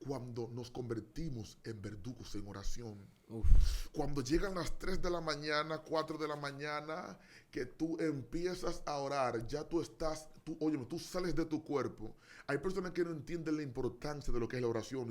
cuando nos convertimos en verdugos en oración. Uf. Cuando llegan las 3 de la mañana, 4 de la mañana, que tú empiezas a orar, ya tú estás, óyeme, tú sales de tu cuerpo. Hay personas que no entienden la importancia de lo que es la oración.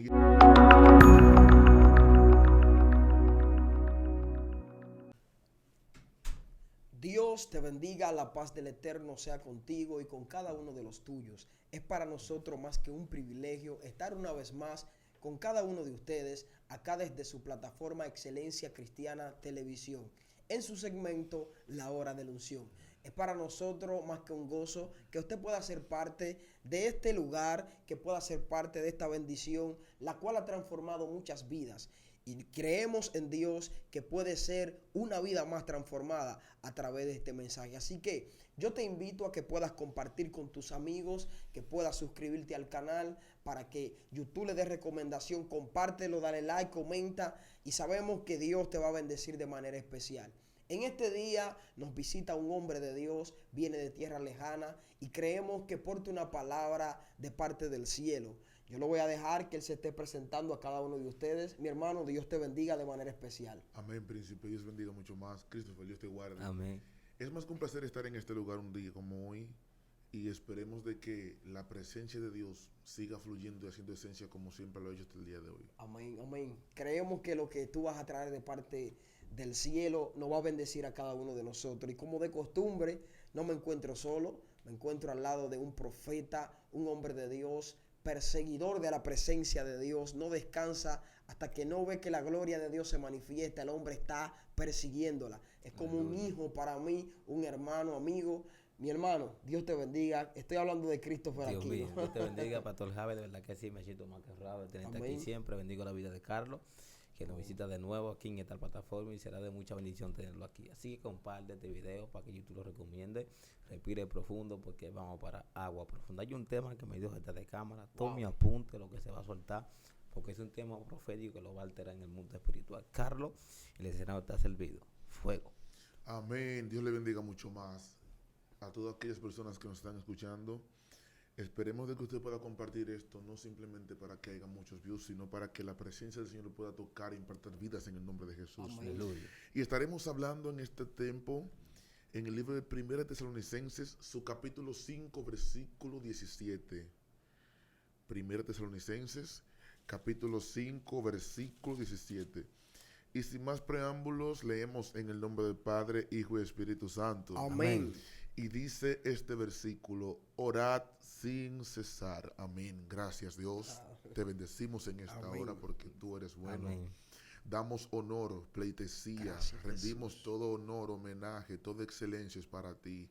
Dios te bendiga, la paz del Eterno sea contigo y con cada uno de los tuyos. Es para nosotros más que un privilegio estar una vez más con cada uno de ustedes acá desde su plataforma Excelencia Cristiana Televisión, en su segmento La Hora de la Unción. Es para nosotros más que un gozo que usted pueda ser parte de este lugar, que pueda ser parte de esta bendición, la cual ha transformado muchas vidas. Y creemos en Dios que puede ser una vida más transformada a través de este mensaje. Así que yo te invito a que puedas compartir con tus amigos, que puedas suscribirte al canal para que YouTube le dé recomendación. Compártelo, dale like, comenta y sabemos que Dios te va a bendecir de manera especial. En este día nos visita un hombre de Dios, viene de tierra lejana y creemos que porta una palabra de parte del cielo. Yo lo voy a dejar que él se esté presentando a cada uno de ustedes. Mi hermano, Dios te bendiga de manera especial. Amén, príncipe. Dios bendiga mucho más. Christopher, Dios te guarde. Amén. Es más que un placer estar en este lugar un día como hoy y esperemos de que la presencia de Dios siga fluyendo y haciendo esencia como siempre lo ha hecho hasta el día de hoy. Amén, amén. Creemos que lo que tú vas a traer de parte del cielo nos va a bendecir a cada uno de nosotros. Y como de costumbre, no me encuentro solo, me encuentro al lado de un profeta, un hombre de Dios, perseguidor de la presencia de Dios, no descansa hasta que no ve que la gloria de Dios se manifiesta. El hombre está persiguiéndola. Es como un hijo para mí, un hermano, amigo. Mi hermano, Dios te bendiga. Estoy hablando de Christopher Dios aquí, mío, ¿no? Dios te bendiga, Pastor Javi, de verdad que sí, me siento más que honrado de tenerte aquí siempre. Bendigo la vida de Carlos, que nos visita de nuevo aquí en esta plataforma y será de mucha bendición tenerlo aquí. Así que comparte este video para que YouTube lo recomiende. Respire profundo porque vamos para agua profunda. Hay un tema que me dio gente de cámara. Tome apunte lo que se va a soltar porque es un tema profético que lo va a alterar en el mundo espiritual. Carlos, el escenario está servido. Fuego. Amén. Dios le bendiga mucho más a todas aquellas personas que nos están escuchando. Esperemos de que usted pueda compartir esto, no simplemente para que haya muchos views, sino para que la presencia del Señor lo pueda tocar e impartir vidas en el nombre de Jesús. Aleluya. Y estaremos hablando en este tiempo, en el libro de 1 Tesalonicenses, su capítulo 5, versículo 17. 1 Tesalonicenses, capítulo 5, versículo 17. Y sin más preámbulos, leemos en el nombre del Padre, Hijo y Espíritu Santo. Amén. Y dice este versículo: orad sin cesar. Amén. Gracias, Dios. Te bendecimos en esta hora porque tú eres bueno. Amén. Damos honor, pleitesía, Gracias, rendimos Jesús. todo honor, homenaje, toda excelencia es para ti.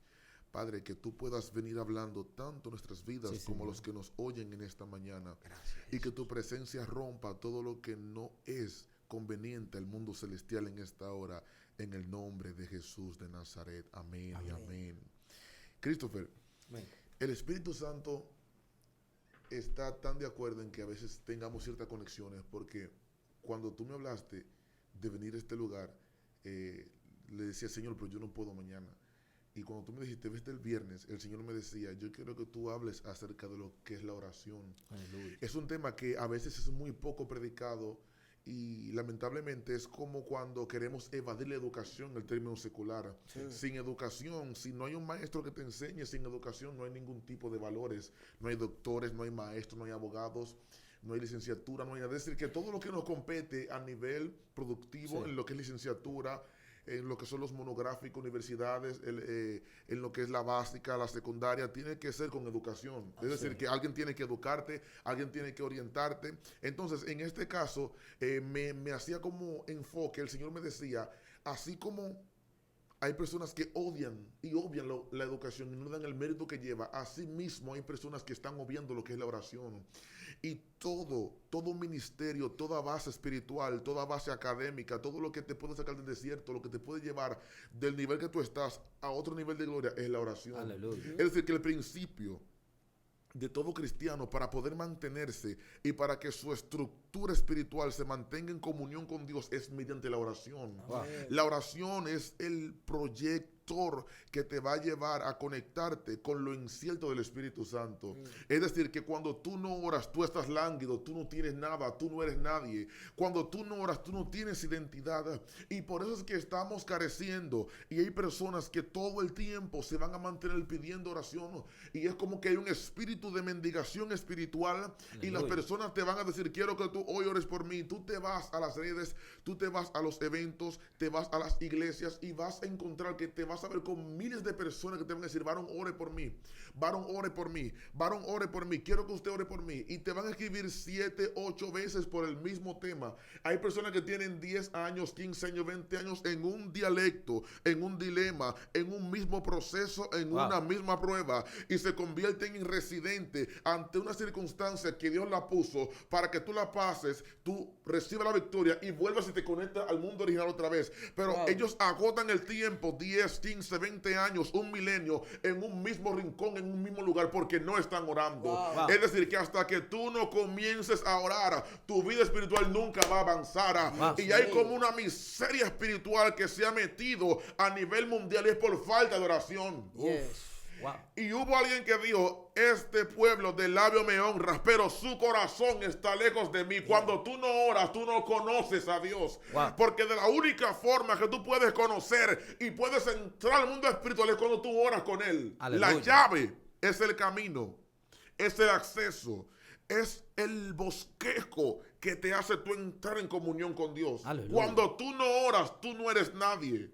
Padre, que tú puedas venir hablando tanto nuestras vidas Sí, como Señor. los que nos oyen en esta mañana. Gracias, Y que tu presencia rompa todo lo que no es conveniente al mundo celestial en esta hora, en el nombre de Jesús de Nazaret. Amén, y amén. Christopher, Amén. el Espíritu Santo está tan de acuerdo en que a veces tengamos ciertas conexiones, porque cuando tú me hablaste de venir a este lugar, le decía, Señor, pero yo no puedo mañana. Y cuando tú me dijiste, vete el viernes, el Señor me decía, yo quiero que tú hables acerca de lo que es la oración. Aleluya. Es un tema que a veces es muy poco predicado y lamentablemente es como cuando queremos evadir la educación en el término secular. Sí. Sin educación, si no hay un maestro que te enseñe, sin educación no hay ningún tipo de valores. No hay doctores, no hay maestros, no hay abogados, no hay licenciatura, no hay nada. Es decir, que todo lo que nos compete a nivel productivo, Sí. en lo que es licenciatura, en lo que son los monográficos, universidades, en lo que es la básica, la secundaria, tiene que ser con educación. Es decir, que alguien tiene que educarte, alguien tiene que orientarte. Entonces, en este caso, me hacía como enfoque, el Señor me decía, así como hay personas que odian y obvian la educación y no dan el mérito que lleva, así mismo hay personas que están obviando lo que es la oración. Y todo ministerio, toda base espiritual, toda base académica, todo lo que te puede sacar del desierto, lo que te puede llevar del nivel que tú estás a otro nivel de gloria es la oración. Aleluya. Es decir, que el principio de todo cristiano para poder mantenerse y para que su estructura espiritual se mantenga en comunión con Dios es mediante la oración. Wow. La oración es el proyecto conector que te va a llevar a conectarte con lo incierto del Espíritu Santo. Es decir, que cuando tú no oras, tú estás lánguido, tú no tienes nada, tú no eres nadie. Cuando tú no oras, tú no tienes identidad. Y por eso es que estamos careciendo. Y hay personas que todo el tiempo se van a mantener pidiendo oración. Y es como que hay un espíritu de mendigación espiritual. Y las personas te van a decir, quiero que tú hoy ores por mí. Tú te vas a las redes, tú te vas a los eventos, te vas a las iglesias y vas a encontrar que te vas a ver con miles de personas que te van a decir, varón, ore por mí, varón, ore por mí, varón, ore por mí, quiero que usted ore por mí. Y te van a escribir 7, 8 veces por el mismo tema. Hay personas que tienen 10 años, 15 años, 20 años en un dialecto, en un dilema, en un mismo proceso, en una misma prueba, y se convierten en residentes ante una circunstancia que Dios la puso para que tú la pases, tú recibas la victoria y vuelvas y te conectas al mundo original otra vez. Pero ellos agotan el tiempo, 10, 15, 20 años, un milenio, en un mismo rincón, en un mismo lugar, porque no están orando. Es decir, que hasta que tú no comiences a orar, tu vida espiritual nunca va a avanzar. Y hay como una miseria espiritual que se ha metido a nivel mundial y es por falta de oración. Y hubo alguien que dijo, este pueblo de labio me honra, pero su corazón está lejos de mí. Cuando tú no oras, tú no conoces a Dios. Porque de la única forma que tú puedes conocer y puedes entrar al mundo espiritual es cuando tú oras con Él. Aleluya. La llave es el camino, es el acceso, es el bosquejo que te hace tú entrar en comunión con Dios. Aleluya. Cuando tú no oras, tú no eres nadie.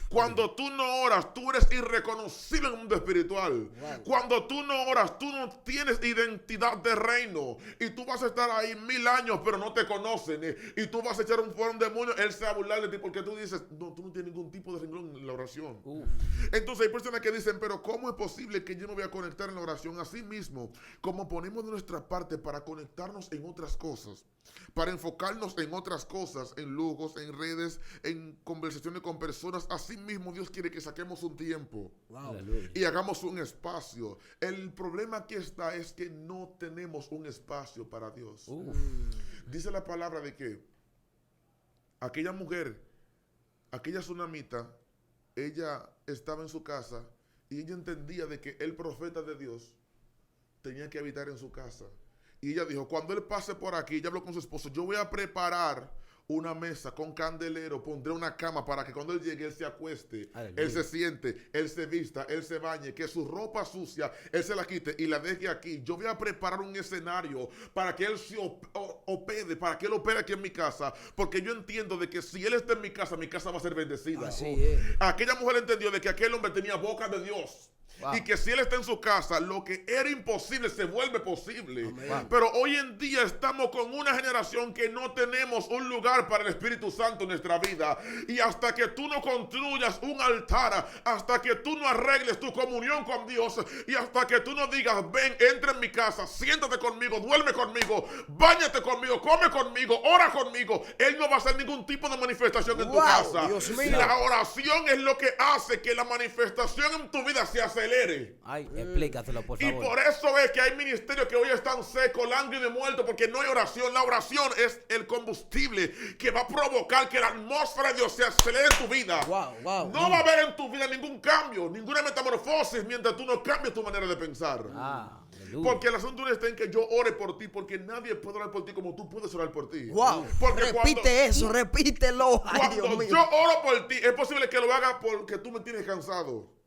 Cuando tú no oras, tú eres irreconocible en el mundo espiritual. Cuando tú no oras, tú no tienes identidad de reino. Y tú vas a estar ahí 1000 años, pero no te conocen. Y tú vas a echar un fuego a un demonio, él se va a burlar de ti porque tú dices, no, tú no tienes ningún tipo de renglón en la oración. Entonces hay personas que dicen, pero ¿cómo es posible que yo me voy a conectar en la oración? Así mismo, como ponemos de nuestra parte para conectarnos en otras cosas, para enfocarnos en otras cosas, en lujos, en redes, en conversaciones con personas, así mismo Dios quiere que saquemos un tiempo y hagamos un espacio. El problema aquí está es que no tenemos un espacio para Dios. Dice la palabra de que aquella mujer, aquella tsunamita, ella estaba en su casa y ella entendía de que el profeta de Dios tenía que habitar en su casa. Y ella dijo, cuando él pase por aquí, ella habló con su esposo, yo voy a preparar una mesa con candelero, pondré una cama para que cuando él llegue, él se acueste, aleluya, él se siente, él se vista, él se bañe, que su ropa sucia, él se la quite y la deje aquí. Yo voy a preparar un escenario para que él se hospede, para que él opere aquí en mi casa, porque yo entiendo de que si él está en mi casa va a ser bendecida. Aquella mujer entendió de que aquel hombre tenía boca de Dios. Y que si él está en su casa, lo que era imposible se vuelve posible. Pero hoy en día estamos con una generación que no tenemos un lugar para el Espíritu Santo en nuestra vida. Y hasta que tú no construyas un altar, hasta que tú no arregles tu comunión con Dios, y hasta que tú no digas, ven, entra en mi casa, siéntate conmigo, duerme conmigo, báñate conmigo, come conmigo, ora conmigo, él no va a hacer ningún tipo de manifestación en tu casa. La oración es lo que hace que la manifestación en tu vida se acelere. Ay, explícatelo, por favor. Y por eso es que hay ministerios que hoy están secos, lánguidos y muertos, porque no hay oración. La oración es el combustible que va a provocar que la atmósfera de Dios se acelere en tu vida. No va a haber en tu vida ningún cambio, ninguna metamorfosis mientras tú no cambies tu manera de pensar. Porque el asunto no está en que yo ore por ti, porque nadie puede orar por ti como tú puedes orar por ti. Repítelo. Cuando yo oro por ti, es posible que lo haga porque tú me tienes cansado.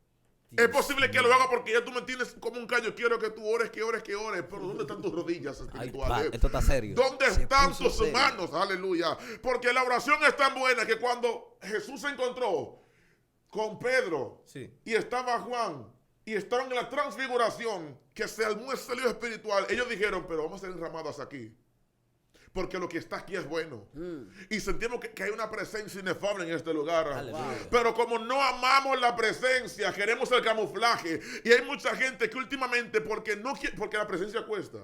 Es posible que lo haga porque ya tú me tienes como un callo. Quiero que tú ores, que ores, que ores. Pero ¿dónde están tus rodillas espirituales? Esto está serio. ¿Dónde están tus manos? Aleluya. Porque la oración es tan buena que cuando Jesús se encontró con Pedro y estaba Juan y estaban en la transfiguración, que se armó ese lío espiritual, ellos dijeron, pero vamos a ser enramadas aquí, porque lo que está aquí es bueno. Y sentimos que hay una presencia inefable en este lugar. Pero como no amamos la presencia, queremos el camuflaje. Y hay mucha gente que últimamente, porque la presencia cuesta.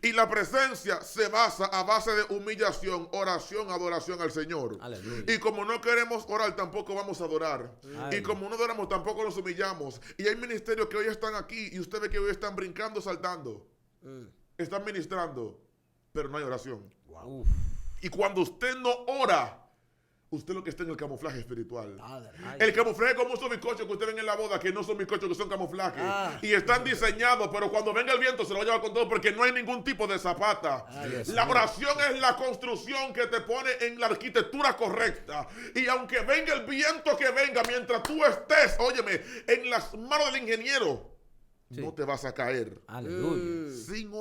Y la presencia se basa a base de humillación, oración, adoración al Señor. Aleluya. Y como no queremos orar, tampoco vamos a adorar. Y como no adoramos, tampoco nos humillamos. Y hay ministerios que hoy están aquí y usted ve que hoy están brincando, saltando. Están ministrando, pero no hay oración. Y cuando usted no ora, Usted lo que está en el camuflaje espiritual. Padre. El camuflaje como esos bizcochos que ustedes ven en la boda, que no son bizcochos, que son camuflaje. Y están diseñados, pero cuando venga el viento se lo va a llevar con todo porque no hay ningún tipo de zapata. La oración es la construcción que te pone en la arquitectura correcta. Y aunque venga el viento que venga, mientras tú estés, óyeme, en las manos del ingeniero, no te vas a caer. Aleluya. Sin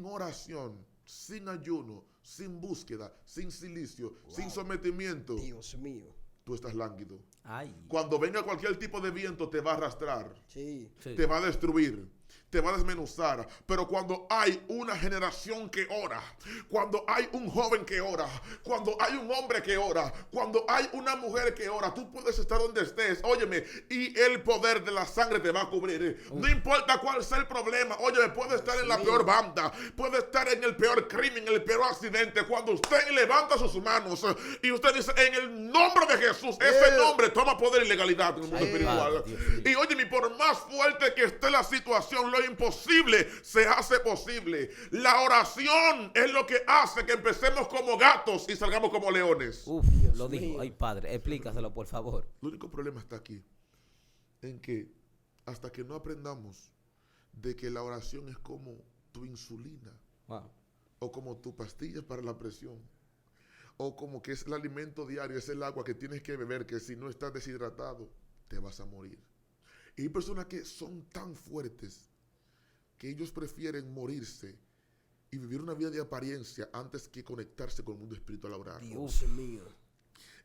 oración, sin ayuno, sin búsqueda, sin silicio, sin sometimiento, Dios mío. tú estás lánguido. Ay. Cuando venga cualquier tipo de viento te va a arrastrar, Sí. te va a destruir, te va a desmenuzar. Pero cuando hay una generación que ora, cuando hay un joven que ora, cuando hay un hombre que ora, cuando hay una mujer que ora, tú puedes estar donde estés, óyeme, y el poder de la sangre te va a cubrir. No importa cuál sea el problema, óyeme, puede estar en la peor banda, puede estar en el peor crimen, en el peor accidente. Cuando usted levanta sus manos y usted dice, en el nombre de Jesús, ese nombre toma poder y legalidad en el mundo espiritual. Y óyeme, por más fuerte que esté la situación, lo imposible se hace posible. La oración es lo que hace que empecemos como gatos y salgamos como leones. Uf, lo dijo. Ay, padre, explícaselo, por favor. El único problema está aquí, en que hasta que no aprendamos de que la oración es como tu insulina, Wow. o como tu pastilla para la presión, o como que es el alimento diario, es el agua que tienes que beber, que si no estás deshidratado, te vas a morir. Y hay personas que son tan fuertes que ellos prefieren morirse y vivir una vida de apariencia antes que conectarse con el mundo espiritual a orar. Dios mío.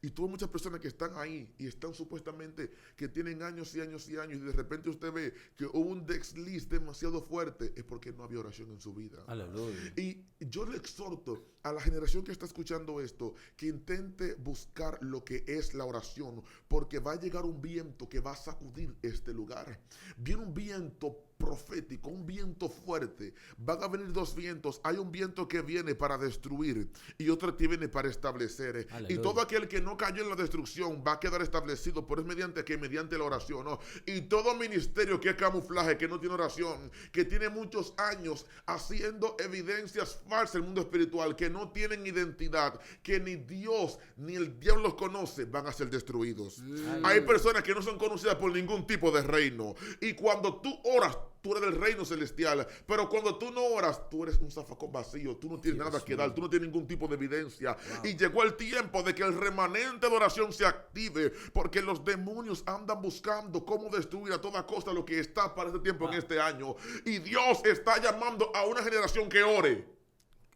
Y tuvo muchas personas que están ahí y están supuestamente que tienen años y años y años, y de repente usted ve que hubo un desliz demasiado fuerte, es porque no había oración en su vida. Aleluya. Y yo le exhorto a la generación que está escuchando esto, que intente buscar lo que es la oración, porque va a llegar un viento que va a sacudir este lugar. Viene un viento profético, un viento fuerte. Van a venir dos vientos. Hay un viento que viene para destruir y otro que viene para establecer. Aleluya. Y todo aquel que no cayó en la destrucción va a quedar establecido, pero es mediante la oración, ¿no? Y todo ministerio que es camuflaje, que no tiene oración, que tiene muchos años haciendo evidencias falsas en el mundo espiritual, que no tienen identidad, que ni Dios ni el diablo los conoce, van a ser destruidos. Hay personas que no son conocidas por ningún tipo de reino. Y cuando tú oras, tú eres del reino celestial, pero cuando tú no oras, tú eres un zafacón vacío, tú no tienes nada que dar, tú no tienes ningún tipo de evidencia. Y llegó el tiempo de que el remanente de oración se active, porque los demonios andan buscando cómo destruir a toda costa lo que está para este tiempo en este año. Y Dios está llamando a una generación que ore,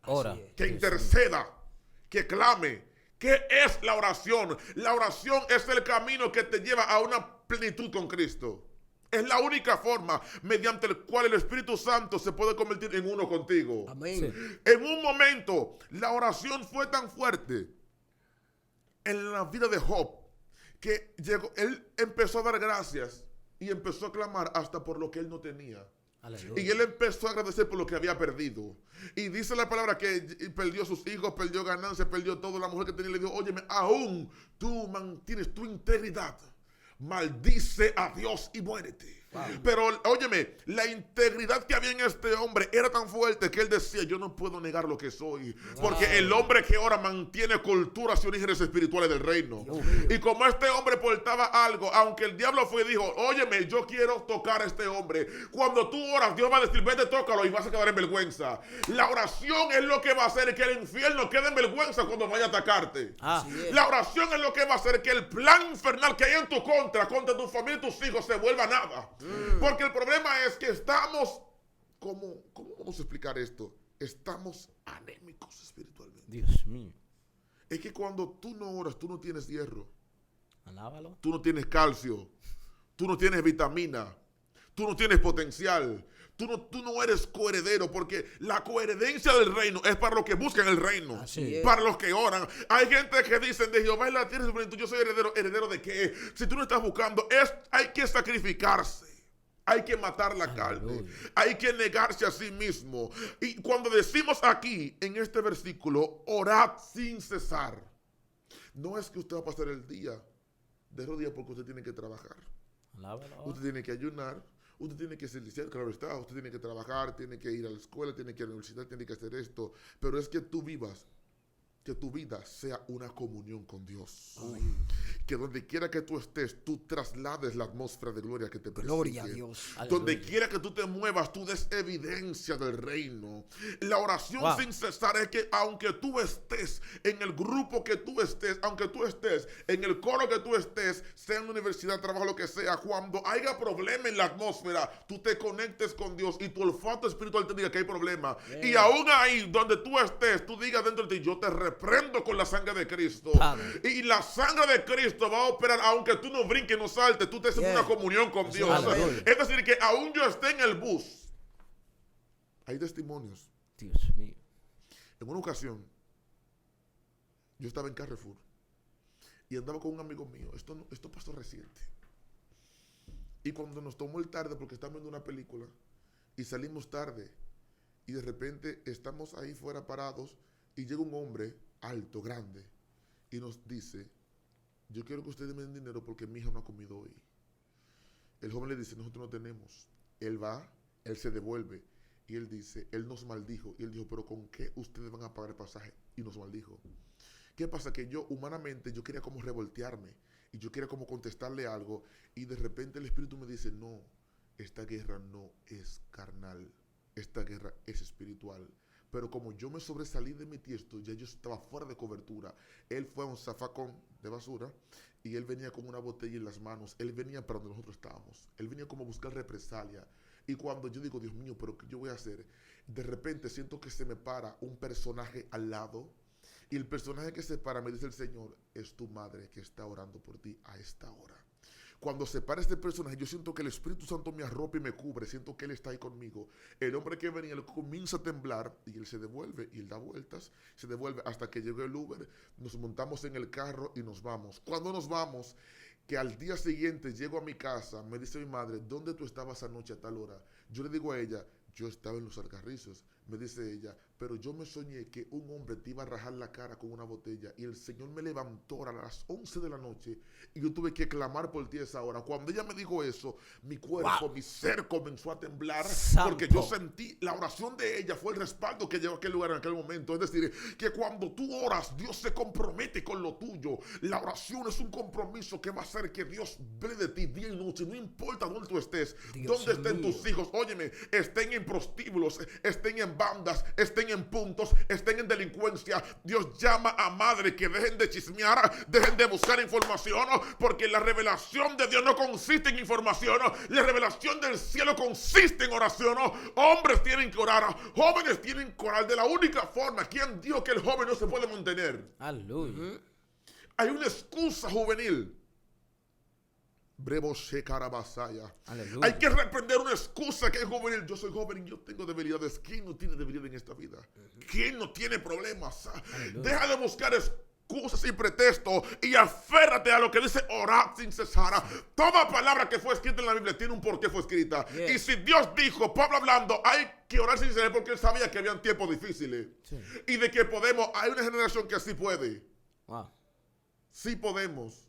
Ora. que interceda, que clame. ¿Qué es la oración? La oración es el camino que te lleva a una plenitud con Cristo. Es la única forma mediante el cual el Espíritu Santo se puede convertir en uno contigo. Amén. En un momento, la oración fue tan fuerte en la vida de Job que él empezó a dar gracias y empezó a clamar hasta por lo que él no tenía. Aleluya. Y él empezó a agradecer por lo que había perdido. Y dice la palabra que perdió sus hijos, perdió ganancias, perdió todo. La mujer que tenía le dijo, óyeme, aún tú mantienes tu integridad. Maldice a Dios y muérete. Pero óyeme, la integridad que había en este hombre era tan fuerte que él decía, yo no puedo negar lo que soy, porque el hombre que ora mantiene culturas y orígenes espirituales del reino. Y como este hombre portaba algo, aunque el diablo fue y dijo, óyeme, yo quiero tocar a este hombre, cuando tú oras, Dios va a decir, vete, tócalo, y vas a quedar en vergüenza. La oración es lo que va a hacer que el infierno quede en vergüenza cuando vaya a atacarte. La oración es lo que va a hacer que el plan infernal que hay en tu contra tu familia y tus hijos, se vuelva nada. Porque el problema es que estamos, ¿cómo vamos a explicar esto? Estamos anémicos espiritualmente. Dios mío. Es que cuando tú no oras, tú no tienes hierro. Alábalo. Tú no tienes calcio. Tú no tienes vitamina. Tú no tienes potencial. Tú no eres coheredero, porque la coheredencia del reino es para los que buscan el reino. Así es. Para los que oran. Hay gente que dicen de Jehová es la tierra y su plenitud. Yo soy heredero. ¿Heredero de qué? Si tú no estás buscando, hay que sacrificarse. Hay que matar la carne. Hay que negarse a sí mismo. Y cuando decimos aquí, en este versículo, orad sin cesar. No es que usted va a pasar el día de rodillas porque usted tiene que trabajar. Alábalo. Usted tiene que ayunar. Usted tiene que ser licenciado, claro está. Usted tiene que trabajar, tiene que ir a la escuela, tiene que ir a la universidad, tiene que hacer esto. Pero es que tú vivas que tu vida sea una comunión con Dios. Amén. Que donde quiera que tú estés, tú traslades la atmósfera de gloria que te persigue. Gloria a Dios. Donde quiera que tú te muevas, tú des evidencia del reino. La oración sin cesar es que aunque tú estés en el grupo que tú estés, aunque tú estés en el coro que tú estés, sea en la universidad, trabajo, lo que sea, cuando haya problema en la atmósfera, tú te conectes con Dios y tu olfato espiritual te diga que hay problema. Y aún ahí donde tú estés, tú digas dentro de ti, yo te reprendo con la sangre de Cristo. Y la sangre de Cristo va a operar, aunque tú no brinques, no saltes, tú te haces una comunión con Dios. Es decir, que aún yo esté en el bus, hay testimonios. Dios mío. En una ocasión, yo estaba en Carrefour y andaba con un amigo mío. Esto pasó reciente. Y cuando nos tomó el tarde, porque estábamos viendo una película y salimos tarde, y de repente estamos ahí fuera parados y llega un hombre alto, grande, y nos dice, yo quiero que ustedes me den dinero porque mi hija no ha comido hoy. El joven le dice, nosotros no tenemos. Él va, él se devuelve y él dice, él nos maldijo. Y él dijo, pero ¿con qué ustedes van a pagar el pasaje? Y nos maldijo. ¿Qué pasa? Que yo humanamente, yo quería como revoltearme y yo quería como contestarle algo, y de repente el Espíritu me dice, no, esta guerra no es carnal, esta guerra es espiritual. Pero como yo me sobresalí de mi tiesto, ya yo estaba fuera de cobertura. Él fue a un zafacón de basura y él venía con una botella en las manos. Él venía para donde nosotros estábamos. Él venía como a buscar represalia. Y cuando yo digo, Dios mío, ¿pero qué yo voy a hacer? De repente siento que se me para un personaje al lado. Y el personaje que se para, me dice el Señor, es tu madre que está orando por ti a esta hora. Cuando se para este personaje, yo siento que el Espíritu Santo me arropa y me cubre. Siento que Él está ahí conmigo. El hombre que venía, él comienza a temblar y él se devuelve y él da vueltas. Se devuelve hasta que llegó el Uber. Nos montamos en el carro y nos vamos. Cuando nos vamos, que al día siguiente llego a mi casa, me dice mi madre, ¿dónde tú estabas anoche a tal hora? Yo le digo a ella, yo estaba en los Alcarrizos. Me dice ella, pero yo me soñé que un hombre te iba a rajar la cara con una botella y el Señor me levantó a las 11 de la noche y yo tuve que clamar por ti a esa hora. Cuando ella me dijo eso, mi cuerpo, mi ser comenzó a temblar. Santo. Porque yo sentí, la oración de ella fue el respaldo que llevó a aquel lugar en aquel momento. Es decir, que cuando tú oras, Dios se compromete con lo tuyo. La oración es un compromiso que va a hacer que Dios vele de ti día y noche, no importa dónde tú estés, dónde estén tus hijos. Óyeme, estén en prostíbulos, estén en bandas, estén en puntos, estén en delincuencia. Dios llama a madres que dejen de chismear, dejen de buscar información, porque la revelación de Dios no consiste en información. La revelación del cielo consiste en oración. Hombres tienen que orar, jóvenes tienen que orar. De la única forma, ¿quién dijo que el joven no se puede mantener? Aleluya. Hay una excusa juvenil. Hay que reprender una excusa que es juvenil. Yo soy joven y yo tengo debilidades. ¿Quién no tiene debilidad en esta vida? ¿Quién no tiene problemas? Deja de buscar excusas y pretextos y aférrate a lo que dice orar sin cesar. Toda palabra que fue escrita en la Biblia tiene un por qué fue escrita. Y si Dios dijo, Pablo hablando, hay que orar sin cesar, porque él sabía que habían tiempos difíciles. Y de que podemos, hay una generación que sí puede. Sí podemos.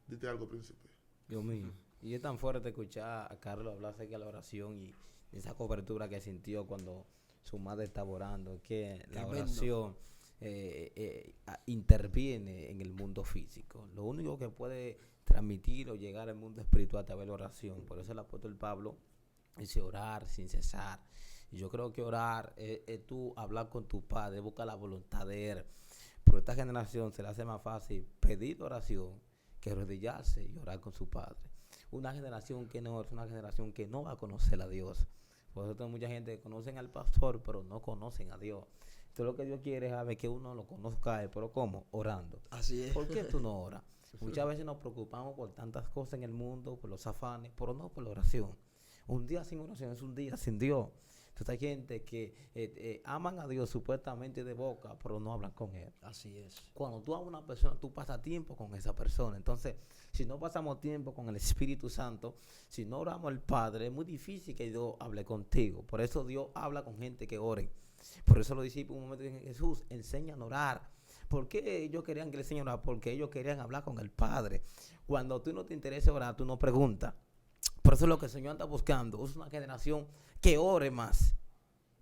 Dite algo, príncipe. Dios mío. Y es tan fuerte escuchar a Carlos hablar acerca de la oración y esa cobertura que sintió cuando su madre estaba orando. Que la oración interviene en el mundo físico. Lo único que puede transmitir o llegar al mundo espiritual a través de la oración. Por eso el apóstol Pablo dice orar sin cesar. Y yo creo que orar es tú hablar con tu padre, buscar la voluntad de él. Pero a esta generación se le hace más fácil pedir oración que arrodillarse y orar con su padre. Una generación que no es una generación que no va a conocer a Dios. Por eso hay mucha gente que conocen al pastor, pero no conocen a Dios. Entonces lo que Dios quiere es que uno lo conozca a él, pero ¿cómo? Orando. Así es. ¿Por qué tú no oras? Muchas veces nos preocupamos por tantas cosas en el mundo, por los afanes, pero no por la oración. Un día sin oración es un día sin Dios. Entonces hay gente que aman a Dios supuestamente de boca, pero no hablan con Él. Así es. Cuando tú amas a una persona, tú pasas tiempo con esa persona. Entonces, si no pasamos tiempo con el Espíritu Santo, si no oramos al Padre, es muy difícil que Dios hable contigo. Por eso Dios habla con gente que ore. Por eso los discípulos un momento dicen, Jesús, enséñanos a orar. ¿Por qué ellos querían que le enseñara a orar? Porque ellos querían hablar con el Padre. Cuando tú no te interesa orar, tú no preguntas. Por eso lo que el Señor anda buscando es una generación que ore más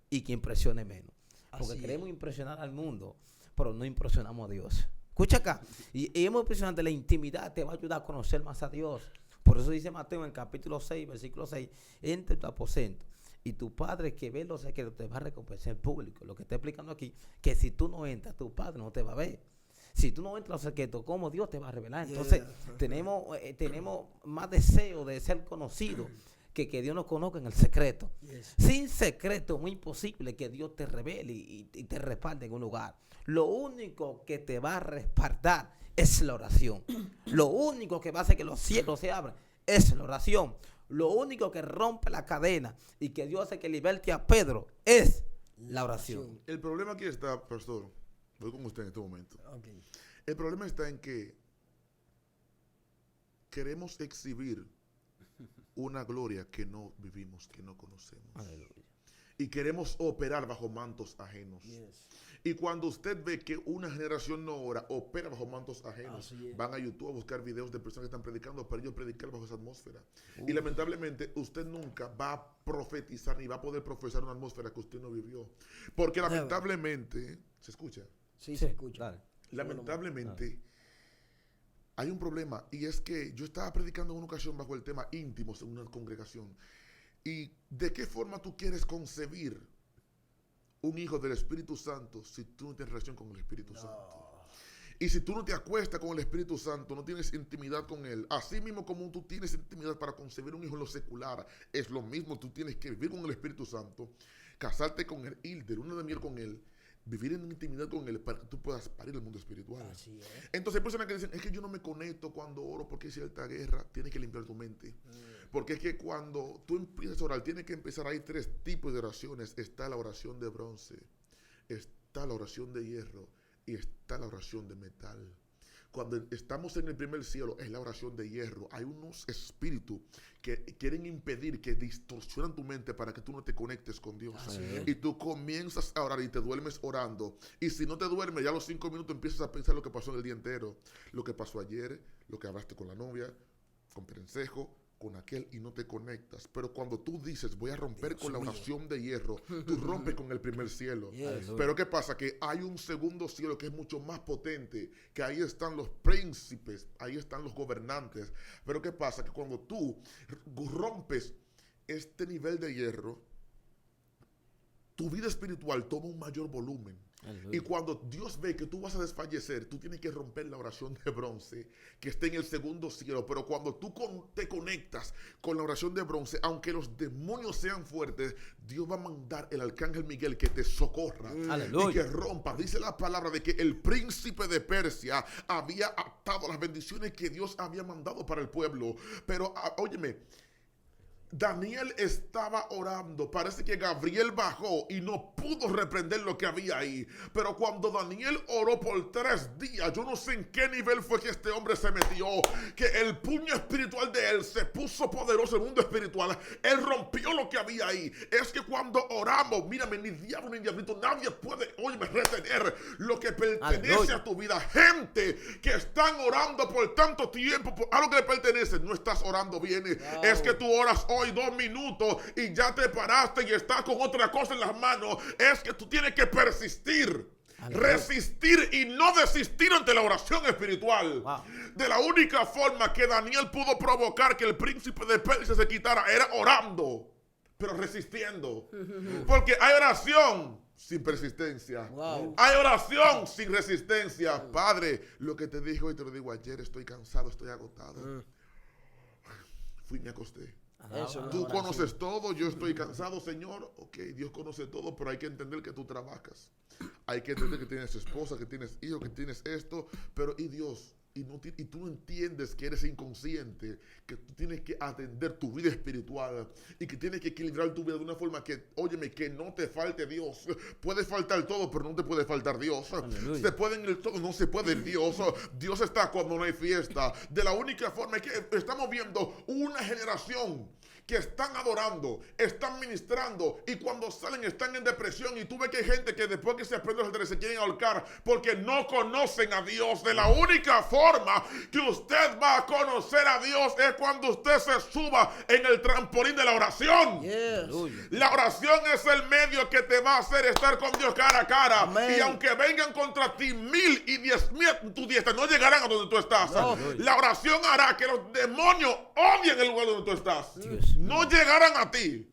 y que impresione menos. Porque queremos impresionar al mundo. pero no impresionamos a Dios. Escucha acá, y hemos impresionante, la intimidad te va a ayudar a conocer más a Dios. Por eso dice Mateo en el capítulo 6, versículo 6, entre tu aposento y tu padre que ve los secretos te va a recompensar en público. Lo que está explicando aquí, que si tú no entras, tu padre no te va a ver. Si tú no entras a los secretos, ¿cómo Dios te va a revelar? Entonces, tenemos más deseo de ser conocidos que Dios nos conozca en el secreto. Sin secreto es muy imposible que Dios te revele y te respalde en un lugar. Lo único que te va a respaldar es la oración. Lo único que va a hacer que los cielos se abran es la oración. Lo único que rompe la cadena y que Dios hace que liberte a Pedro es la oración. El problema aquí está, pastor, voy con usted en este momento. Okay. El problema está en que queremos exhibir una gloria que no vivimos, que no conocemos. Aleluya. Y queremos operar bajo mantos ajenos. Yes. Y cuando usted ve que una generación no ora, opera bajo mantos ajenos, van a YouTube a buscar videos de personas que están predicando para ellos predicar bajo esa atmósfera. Y lamentablemente usted nunca va a profetizar ni va a poder profesar una atmósfera que usted no vivió. Porque lamentablemente, ¿se escucha? Sí, se escucha. Dale. Lamentablemente hay un problema, y es que yo estaba predicando en una ocasión bajo el tema íntimos en una congregación. ¿Y de qué forma tú quieres concebir un hijo del Espíritu Santo si tú no tienes relación con el Espíritu Santo? Y si tú no te acuestas con el Espíritu Santo, no tienes intimidad con Él. Así mismo como tú tienes intimidad para concebir un hijo en lo secular, es lo mismo. Tú tienes que vivir con el Espíritu Santo, casarte con Él, ir de luna de miel con Él, vivir en intimidad con Él para que tú puedas parir el mundo espiritual. Así es. Entonces hay personas que dicen, es que yo no me conecto cuando oro porque hay cierta guerra. Tienes que limpiar tu mente. Porque es que cuando tú empiezas a orar, tienes que empezar. Hay 3 tipos de oraciones. Está la oración de bronce, está la oración de hierro y está la oración de metal. Cuando estamos en el primer cielo es la oración de hierro. Hay unos espíritus que quieren impedir, que distorsionan tu mente para que tú no te conectes con Dios. Y tú comienzas a orar y te duermes orando. Y si no te duermes, ya a los 5 minutos empiezas a pensar lo que pasó en el día entero. Lo que pasó ayer, lo que hablaste con la novia, con Perencejo, con aquel, y no te conectas. Pero cuando tú dices, voy a romper con la oración de hierro, tú rompes con el primer cielo. Pero ¿qué pasa? Que hay un segundo cielo que es mucho más potente, que ahí están los príncipes, ahí están los gobernantes. Pero ¿qué pasa? Que cuando tú rompes este nivel de hierro, tu vida espiritual toma un mayor volumen. Y cuando Dios ve que tú vas a desfallecer, tú tienes que romper la oración de bronce que está en el segundo cielo. Pero cuando tú te conectas con la oración de bronce, aunque los demonios sean fuertes, Dios va a mandar el arcángel Miguel que te socorra y que rompa. Dice la palabra de que el príncipe de Persia había atado las bendiciones que Dios había mandado para el pueblo. Pero óyeme, Daniel estaba orando. Parece que Gabriel bajó y no pudo reprender lo que había ahí. Pero cuando Daniel oró por 3 días, yo no sé en qué nivel fue que este hombre se metió, que el puño espiritual de él se puso poderoso en el mundo espiritual. Él rompió lo que había ahí. Es que cuando oramos, mírame, ni diablo ni diablito, nadie puede, óyeme, retener lo que pertenece a tu vida. Gente que están orando por tanto tiempo por algo que le pertenece, no estás orando bien. Es que tú oras hoy 2 minutos y ya te paraste y estás con otra cosa en las manos. Es que tú tienes que persistir, resistir y no desistir ante la oración espiritual. De la única forma que Daniel pudo provocar que el príncipe de Persia se quitara era orando, pero resistiendo. Porque hay oración sin persistencia. Hay oración sin resistencia. Padre, lo que te dije hoy te lo digo ayer, estoy cansado, estoy agotado. Fui y me acosté. Tú conoces todo, yo estoy cansado, Señor. Ok, Dios conoce todo, pero hay que entender que tú trabajas. Hay que entender que tienes esposa, que tienes hijos, que tienes esto. Pero ¿y Dios? Y tú no entiendes que eres inconsciente, que tú tienes que atender tu vida espiritual y que tienes que equilibrar tu vida de una forma que, óyeme, que no te falte Dios. Puede faltar todo, pero no te puede faltar Dios. Se puede en el todo, no se puede en Dios. Dios está cuando no hay fiesta. De la única forma es que estamos viendo una generación que están adorando, están ministrando y cuando salen están en depresión. Y tú ves que hay gente que después que se aprende los se quieren ahorcar porque no conocen a Dios. De la única forma que usted va a conocer a Dios es cuando usted se suba en el trampolín de la oración. Yes. La oración es el medio que te va a hacer estar con Dios cara a cara. Amén. Y aunque vengan contra ti 1000 y 10,000 tu diestra, no llegarán a donde tú estás. No. La oración hará que los demonios odien el lugar donde tú estás. Dios. No llegarán a ti.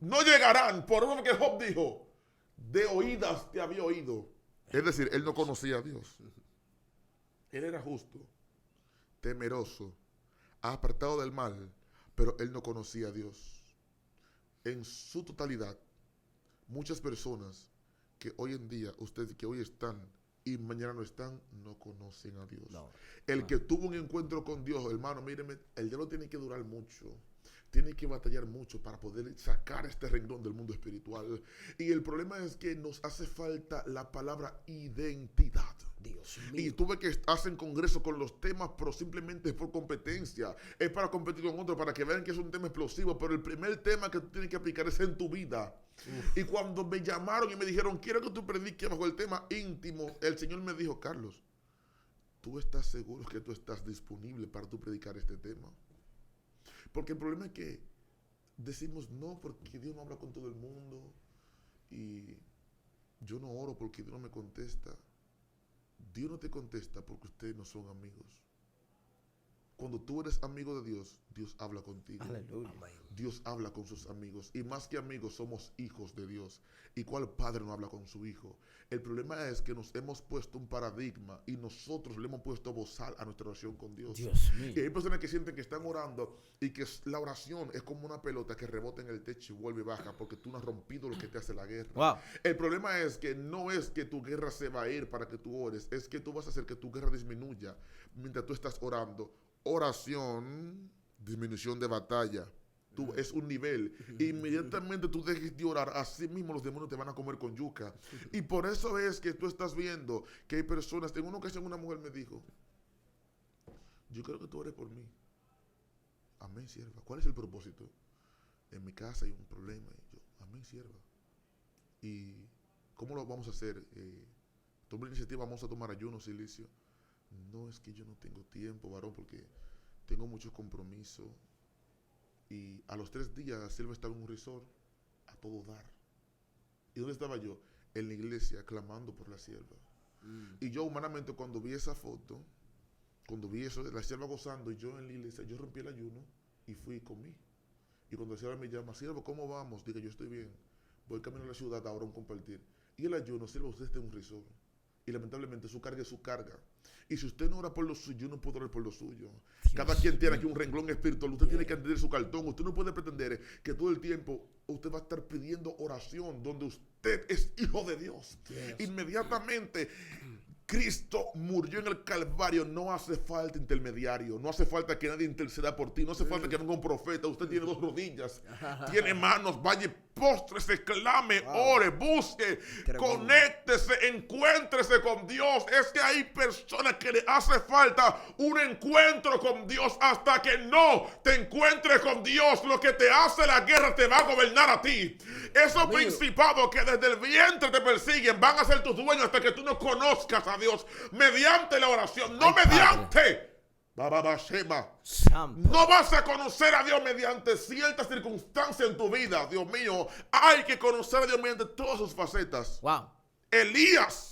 No llegarán. Por eso que Job dijo, de oídas te había oído. Es decir, él no conocía a Dios. Él era justo, temeroso, apartado del mal, pero él no conocía a Dios. En su totalidad, muchas personas que hoy en día, ustedes que hoy están y mañana no están, no conocen a Dios. No. El que tuvo un encuentro con Dios, hermano, míreme, el diablo tiene que durar mucho. Tiene que batallar mucho para poder sacar este renglón del mundo espiritual. Y el problema es que nos hace falta la palabra identidad. Dios Y mío. tú ves que hacen congreso con los temas, pero simplemente es por competencia. Es para competir con otros, para que vean que es un tema explosivo. Pero el primer tema que tú tienes que aplicar es en tu vida. Y cuando me llamaron y me dijeron, quiero que tú prediques bajo el tema íntimo, el Señor me dijo, Carlos, ¿tú estás seguro que tú estás disponible para tú predicar este tema? Porque el problema es que decimos no porque Dios no habla con todo el mundo y yo no oro porque Dios no me contesta. Dios no te contesta porque ustedes no son amigos. Cuando tú eres amigo de Dios, Dios habla contigo. Aleluya. Amén. Dios habla con sus amigos. Y más que amigos, somos hijos de Dios. ¿Y cuál padre no habla con su hijo? El problema es que nos hemos puesto un paradigma y nosotros le hemos puesto bozal a nuestra oración con Dios. Dios Y mío. hay personas que sienten que están orando y que la oración es como una pelota que rebota en el techo y vuelve y baja porque tú no has rompido lo que te hace la guerra. Wow. El problema es que no es que tu guerra se va a ir para que tú ores, es que tú vas a hacer que tu guerra disminuya mientras tú estás orando. Oración, disminución de batalla. Es un nivel. Inmediatamente tú dejes de orar, así mismo los demonios te van a comer con yuca. Y por eso es que tú estás viendo que hay personas. En una ocasión una mujer me dijo, yo creo que tú ores por mí. Amén, sierva. ¿Cuál es el propósito? En mi casa hay un problema. Y yo, amén, sierva. ¿Y cómo lo vamos a hacer? Toma la iniciativa, vamos a tomar ayuno, silicio. No, es que yo no tengo tiempo, varón, porque tengo muchos compromisos. Y a los 3 días Silva estaba en un resort a todo dar. ¿Y dónde estaba yo? En la iglesia clamando por la sierva. Y yo humanamente cuando vi esa foto, cuando vi eso de la sierva gozando y yo en la iglesia, yo rompí el ayuno y fui y comí. Y cuando la sierva me llama, sierva, ¿cómo vamos? Digo, yo estoy bien. Voy camino a la ciudad ahora a un compartir. Y el ayuno, sierva, usted está en un resort. Y lamentablemente su carga es su carga. Y si usted no ora por lo suyo, yo no puedo orar por lo suyo. Cada quien tiene aquí un renglón espiritual. Usted tiene que entender su cartón. Usted no puede pretender que todo el tiempo usted va a estar pidiendo oración donde usted es hijo de Dios. Yes. Inmediatamente Cristo murió en el Calvario. No hace falta intermediario. No hace falta que nadie interceda por ti. No hace falta que venga un profeta. Usted tiene 2 rodillas. Tiene manos. Vaya, póstrese, clame, ore, busque, conéctese, encuéntrese con Dios. Es que hay personas que le hace falta un encuentro con Dios. Hasta que no te encuentres con Dios, lo que te hace la guerra te va a gobernar a ti. Esos principados que desde el vientre te persiguen van a ser tus dueños hasta que tú no conozcas a Dios mediante la oración, no mediante Bababashema. Santo. No vas a conocer a Dios mediante ciertas circunstancias en tu vida. Dios mío, hay que conocer a Dios mediante todas sus facetas. Wow. Elías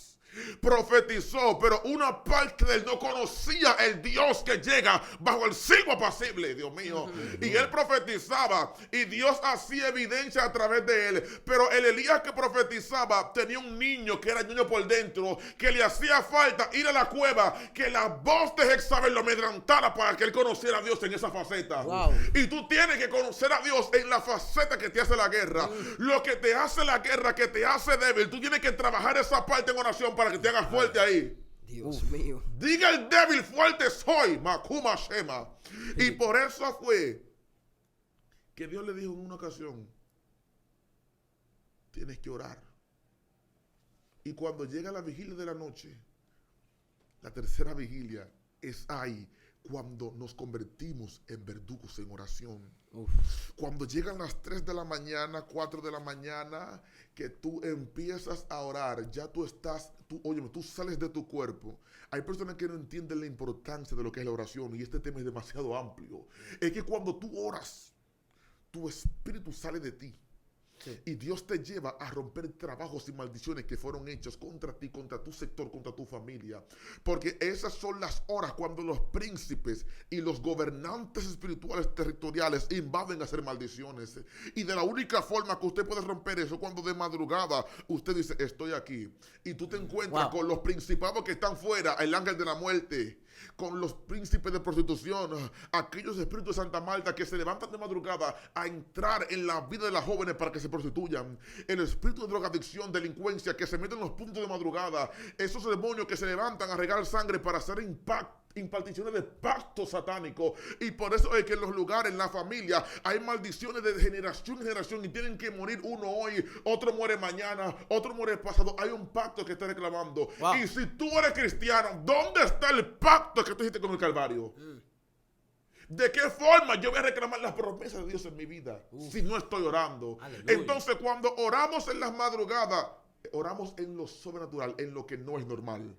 profetizó, pero una parte de él no conocía el Dios que llega bajo el signo apacible, Dios mío. Y él profetizaba y Dios hacía evidencia a través de él. Pero el Elías que profetizaba tenía un niño que era niño por dentro, que le hacía falta ir a la cueva, que la voz de Jezabel lo amedrantara para que él conociera a Dios en esa faceta. Wow. Y tú tienes que conocer a Dios en la faceta que te hace la guerra. Lo que te hace la guerra, que te hace débil, tú tienes que trabajar esa parte en oración para que te hagas fuerte ahí. Dios mío. Diga el débil, fuerte soy, Makuma Shema. Y por eso fue que Dios le dijo en una ocasión, tienes que orar. Y cuando llega la vigilia de la noche, la tercera vigilia es ahí, cuando nos convertimos en verdugos en oración. Uf. Cuando llegan las 3 de la mañana, 4 de la mañana, que tú empiezas a orar, ya óyeme, tú sales de tu cuerpo. Hay personas que no entienden la importancia de lo que es la oración y este tema es demasiado amplio. Es que cuando tú oras, tu espíritu sale de ti. Sí. Y Dios te lleva a romper trabajos y maldiciones que fueron hechos contra ti, contra tu sector, contra tu familia. Porque esas son las horas cuando los príncipes y los gobernantes espirituales territoriales invaden a hacer maldiciones. Y de la única forma que usted puede romper eso, cuando de madrugada usted dice, estoy aquí. Y tú te encuentras con los principados que están fuera, el ángel de la muerte, con los príncipes de prostitución, aquellos espíritus de Santa Marta que se levantan de madrugada a entrar en la vida de las jóvenes para que se prostituyan, el espíritu de drogadicción, delincuencia que se meten en los puntos de madrugada, esos demonios que se levantan a regar sangre para hacer imparticiones de pacto satánico. Y por eso es que en los lugares, en la familia, hay maldiciones de generación en generación y tienen que morir uno hoy, otro muere mañana, otro muere pasado. Hay un pacto que está reclamando. Wow. Y si tú eres cristiano, ¿dónde está el pacto que tú hiciste con el Calvario? ¿De qué forma yo voy a reclamar las promesas de Dios en mi vida si no estoy orando? Aleluya. Entonces, cuando oramos en las madrugadas, oramos en lo sobrenatural, en lo que no es normal.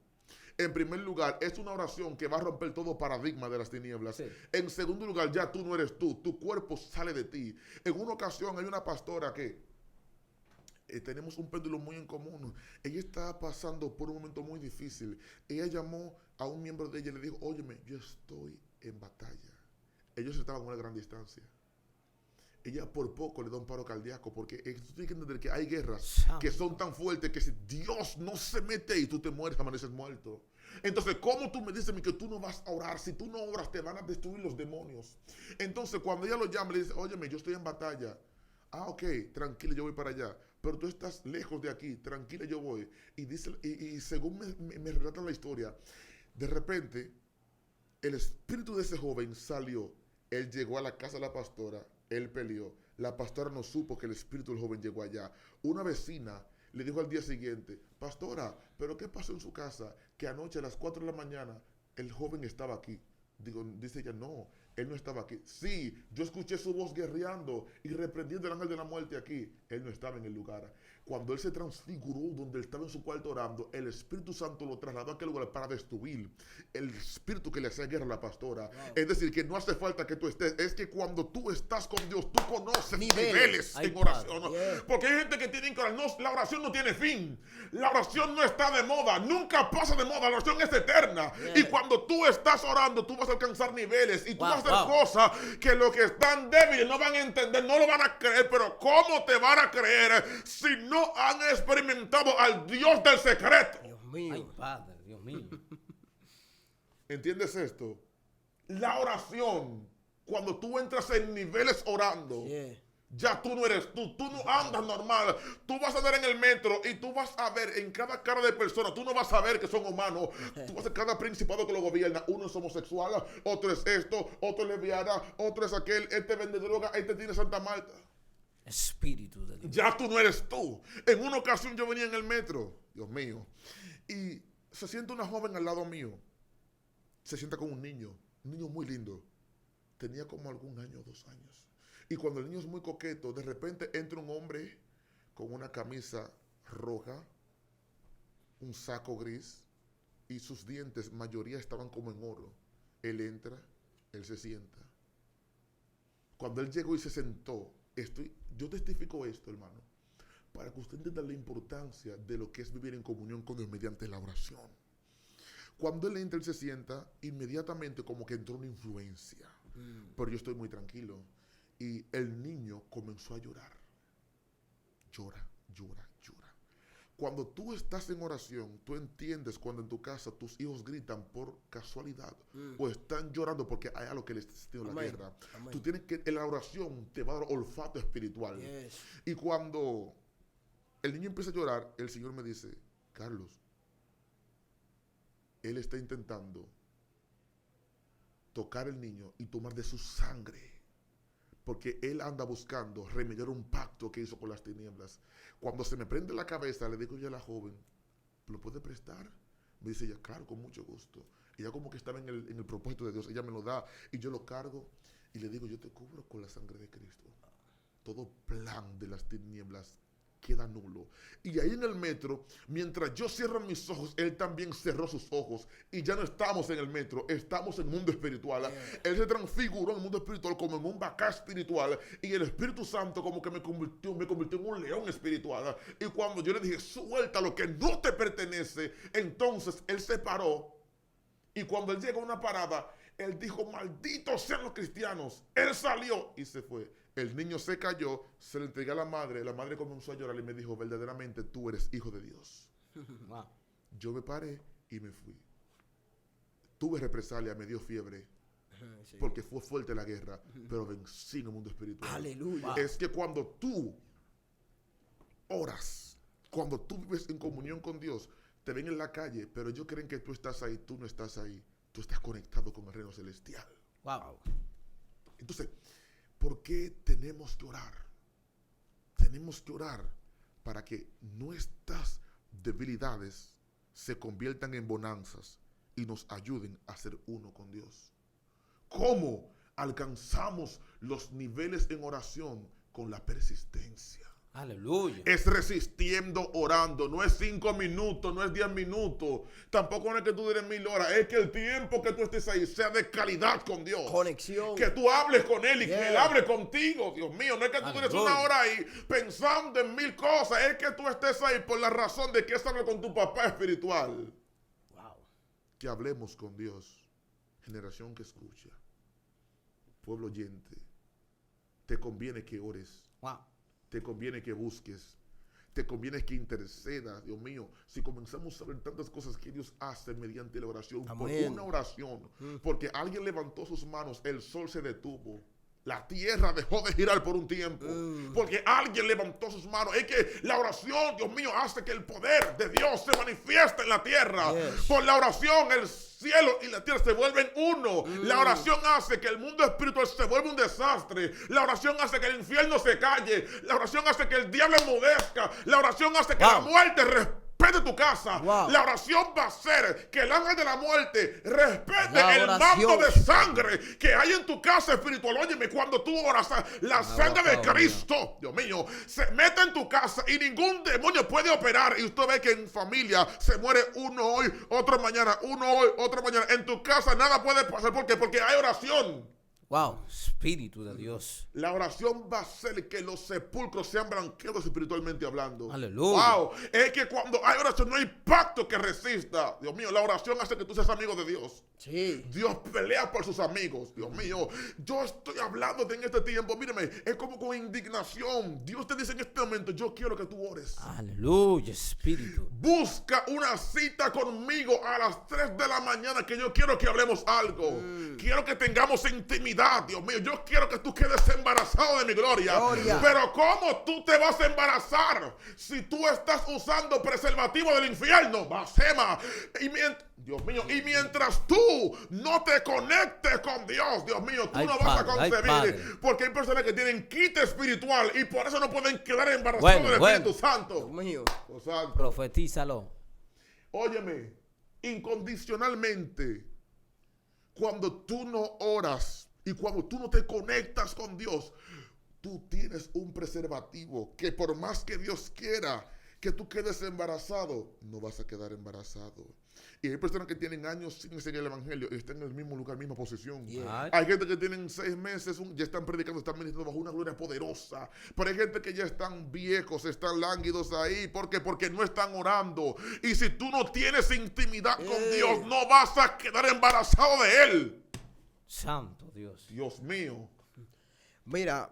En primer lugar, es una oración que va a romper todo paradigma de las tinieblas. Sí. En segundo lugar, ya tú no eres tú, tu cuerpo sale de ti. En una ocasión hay una pastora que tenemos un péndulo muy en común. Ella estaba pasando por un momento muy difícil. Ella llamó a un miembro de ella y le dijo, óyeme, yo estoy en batalla. Ellos estaban a una gran distancia. Ella por poco le da un paro cardíaco porque tú tienes que entender que hay guerras que son tan fuertes que si Dios no se mete y tú te mueres, amaneces muerto. Entonces, ¿cómo tú me dices que tú no vas a orar? Si tú no oras, te van a destruir los demonios. Entonces, cuando ella lo llama, le dice, óyeme, yo estoy en batalla. Ah, ok, tranquila, yo voy para allá. Pero tú estás lejos de aquí, tranquila, yo voy. Y dice, y según me relatan la historia, de repente, el espíritu de ese joven salió. Él llegó a la casa de la pastora, él peleó. La pastora no supo que el espíritu del joven llegó allá. Una vecina le dijo al día siguiente, pastora, ¿pero qué pasó en su casa? Que anoche a las 4 de la mañana el joven estaba aquí. Dice ella, no, él no estaba aquí. Sí, yo escuché su voz guerreando y reprendiendo al ángel de la muerte aquí. Él no estaba en el lugar. Cuando él se transfiguró donde él estaba en su cuarto orando, el Espíritu Santo lo trasladó a aquel lugar para destruir el espíritu que le hacía guerra a la pastora. Wow. Es decir, que no hace falta que tú estés. Es que cuando tú estás con Dios, tú conoces niveles en oración. Yeah. Porque hay gente que tiene que orar. No, la oración no tiene fin. La oración no está de moda. Nunca pasa de moda. La oración es eterna. Yeah. Y cuando tú estás orando, tú vas a alcanzar niveles. Y tú vas a hacer cosas que los que están débiles no van a entender, no lo van a creer. Pero ¿cómo te van a creer si no han experimentado al Dios del secreto? Dios mío. Ay, Padre, Dios mío. ¿Entiendes esto? La oración, cuando tú entras en niveles orando, ya tú no eres tú no andas normal. Tú vas a andar en el metro y tú vas a ver en cada cara de persona, tú no vas a ver que son humanos. Tú vas a ver cada principado que lo gobierna. Uno es homosexual, otro es esto, otro es lesbiana, otro es aquel, este vende droga, este tiene Santa Marta. Espíritu de Dios. Ya tú no eres tú. En una ocasión yo venía en el metro, Dios mío, y se sienta una joven al lado mío. Se sienta con un niño muy lindo. Tenía como algún año, 2 años. Y cuando el niño es muy coqueto, de repente entra un hombre con una camisa roja, un saco gris, y sus dientes, mayoría estaban como en oro. Él entra, él se sienta. Cuando él llegó y se sentó, yo testifico esto, hermano, para que usted entienda la importancia de lo que es vivir en comunión con Dios mediante la oración. Cuando él entra, él se sienta, inmediatamente como que entró una influencia. Pero yo estoy muy tranquilo. Y el niño comenzó a llorar. Llora. Cuando tú estás en oración, tú entiendes cuando en tu casa tus hijos gritan por casualidad o están llorando porque hay algo que les está haciendo la guerra. Amén. Tú tienes que, en la oración te va a dar olfato espiritual. Yes. Y cuando el niño empieza a llorar, el Señor me dice, Carlos, él está intentando tocar al niño y tomar de su sangre. Porque él anda buscando remediar un pacto que hizo con las tinieblas. Cuando se me prende la cabeza, le digo yo a la joven, ¿lo puede prestar? Me dice ella, claro, con mucho gusto. Ella como que estaba en el propósito de Dios. Ella me lo da y yo lo cargo y le digo, yo te cubro con la sangre de Cristo. Todo plan de las tinieblas queda nulo. Y ahí en el metro, mientras yo cierro mis ojos, él también cerró sus ojos. Y ya no estamos en el metro, estamos en el mundo espiritual. Él se transfiguró en el mundo espiritual como en un bacá espiritual. Y el Espíritu Santo como que me convirtió en un león espiritual. Y cuando yo le dije, suelta lo que no te pertenece, entonces él se paró. Y cuando él llegó a una parada, él dijo, malditos sean los cristianos. Él salió y se fue. El niño se cayó, se le entregó a la madre comenzó a llorar y me dijo, verdaderamente tú eres hijo de Dios. Wow. Yo me paré y me fui. Tuve represalia, me dio fiebre, Sí. porque fue fuerte la guerra, pero vencí en el mundo espiritual. Aleluya. Es que cuando tú oras, cuando tú vives en comunión con Dios, te ven en la calle, pero ellos creen que tú estás ahí, tú no estás ahí. Tú estás conectado con el reino celestial. Wow. Entonces, ¿por qué tenemos que orar? Tenemos que orar para que nuestras debilidades se conviertan en bonanzas y nos ayuden a ser uno con Dios. ¿Cómo alcanzamos los niveles en oración? Con la persistencia. Aleluya. Es resistiendo, orando. No es 5 minutos, no es 10 minutos. Tampoco no es que tú dures 1000 horas. Es que el tiempo que tú estés ahí sea de calidad con Dios. Conexión. Que tú hables con Él y que Él hable contigo. Dios mío, no es que tú dures una hora ahí pensando en 1000 cosas. Es que tú estés ahí por la razón de que es hablar con tu papá espiritual. Wow. Que hablemos con Dios. Generación que escucha. Pueblo oyente. Te conviene que ores. Wow. Te conviene que busques. Te conviene que intercedas, Dios mío. Si comenzamos a ver tantas cosas que Dios hace mediante la oración, Amén. por una oración, porque alguien levantó sus manos, el sol se detuvo. La tierra dejó de girar por un tiempo. Porque alguien levantó sus manos. Es que la oración, Dios mío, hace que el poder de Dios se manifieste en la tierra. Yes. Por la oración, el cielo y la tierra se vuelven uno. La oración hace que el mundo espiritual se vuelva un desastre. La oración hace que el infierno se calle. La oración hace que el diablo enmudezca. La oración hace que la muerte respete tu casa. Wow. La oración va a hacer que el ángel de la muerte respete La el oración. manto de sangre que hay en tu casa espiritual. Óyeme, cuando tú oras, la sangre de Cristo, Dios mío, se mete en tu casa y ningún demonio puede operar. Y usted ve que en familia se muere uno hoy, otro mañana, uno hoy, otro mañana. En tu casa nada puede pasar. ¿Por qué? Porque hay oración. Wow. Espíritu de Dios. La oración va a hacer que los sepulcros sean blanqueados espiritualmente hablando. Aleluya. Wow. Es que cuando hay oración no hay pacto que resista. Dios mío, la oración hace que tú seas amigo de Dios. Sí. Dios pelea por sus amigos. Dios mío, yo estoy hablando en este tiempo. Míreme, es como con indignación. Dios te dice en este momento, yo quiero que tú ores. Aleluya, Espíritu. Busca una cita conmigo a las 3 de la mañana, que yo quiero que hablemos algo. Quiero que tengamos intimidad, Dios mío. Yo quiero que tú quedes embarazado de mi gloria. Pero ¿cómo tú te vas a embarazar si tú estás usando preservativo del infierno? Blasfema. Dios mío, y mientras tú no te conectes con Dios, Dios mío, tú Ay, no vas a padre, concebir. Porque hay personas que tienen quite espiritual y por eso no pueden quedar embarazados del Espíritu Santo. Dios mío. Oh, santo. Profetízalo. Óyeme, incondicionalmente, cuando tú no oras y cuando tú no te conectas con Dios, tú tienes un preservativo que por más que Dios quiera que tú quedes embarazado, no vas a quedar embarazado. Y hay personas que tienen años sin seguir el evangelio y están en el mismo lugar, misma posición. Yeah. Hay gente que tienen 6 meses, ya están predicando, están ministrando bajo una gloria poderosa. Pero hay gente que ya están viejos, están lánguidos ahí. ¿Por qué? Porque no están orando. Y si tú no tienes intimidad con Dios, no vas a quedar embarazado de Él. Santo Dios. Dios mío. Mira,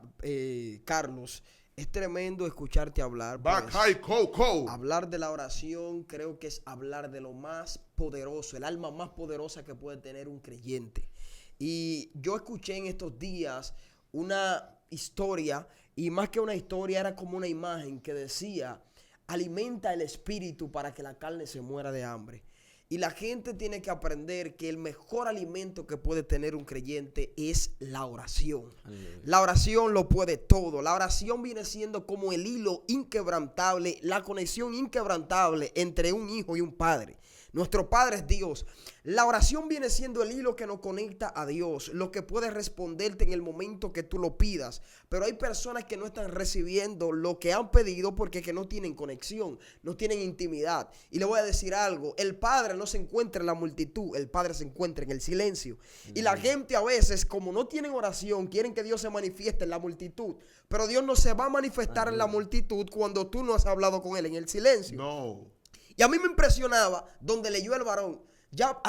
Carlos, es tremendo escucharte hablar. Back pues, high, co. hablar de la oración creo que es hablar de lo más poderoso, el alma más poderosa que puede tener un creyente. Y yo escuché en estos días una historia, y más que una historia era como una imagen que decía, alimenta el espíritu para que la carne se muera de hambre. Y la gente tiene que aprender que el mejor alimento que puede tener un creyente es la oración. Aleluya. La oración lo puede todo. La oración viene siendo como el hilo inquebrantable, la conexión inquebrantable entre un hijo y un padre. Nuestro Padre es Dios. La oración viene siendo el hilo que nos conecta a Dios, lo que puede responderte en el momento que tú lo pidas. Pero hay personas que no están recibiendo lo que han pedido porque que no tienen conexión, no tienen intimidad. Y le voy a decir algo, el Padre no se encuentra en la multitud, el Padre se encuentra en el silencio. Y la gente a veces, como no tienen oración, quieren que Dios se manifieste en la multitud. Pero Dios no se va a manifestar en la multitud cuando tú no has hablado con Él en el silencio. No. Y a mí me impresionaba donde leyó el varón. Ya